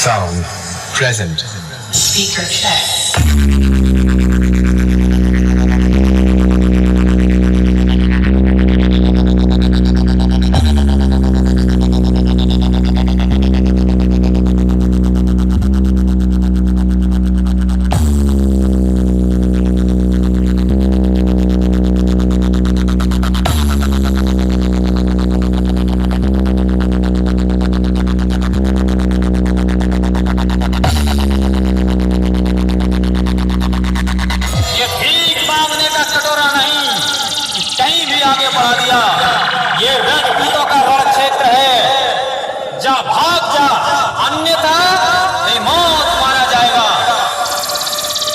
Sound present. Speaker check.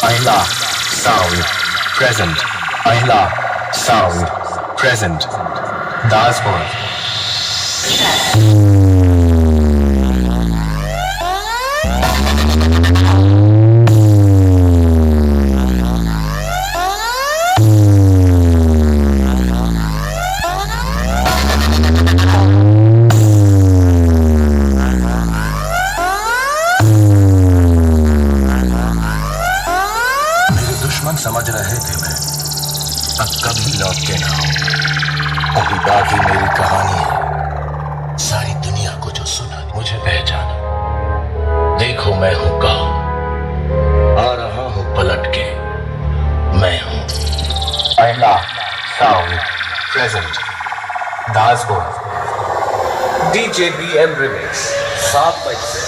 Aila, sound present. Aila, sound present. Dasbor. दुश्मन समझ रहे थे मैं अब कभी लौट के ना आऊं। अभी बाकी मेरी कहानी है। सारी दुनिया को जो सुना मुझे पहचाना। देखो मैं हूं कौन, आ रहा हूं पलट के, मैं हूं Aila, sound present. Daspur DJ BM remix 7 बजे।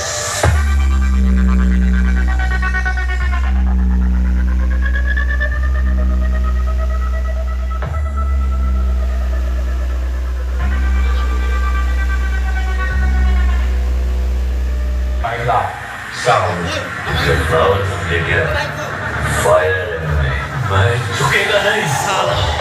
Aila, sound present. फायर मैं झुकेगा नहीं साला।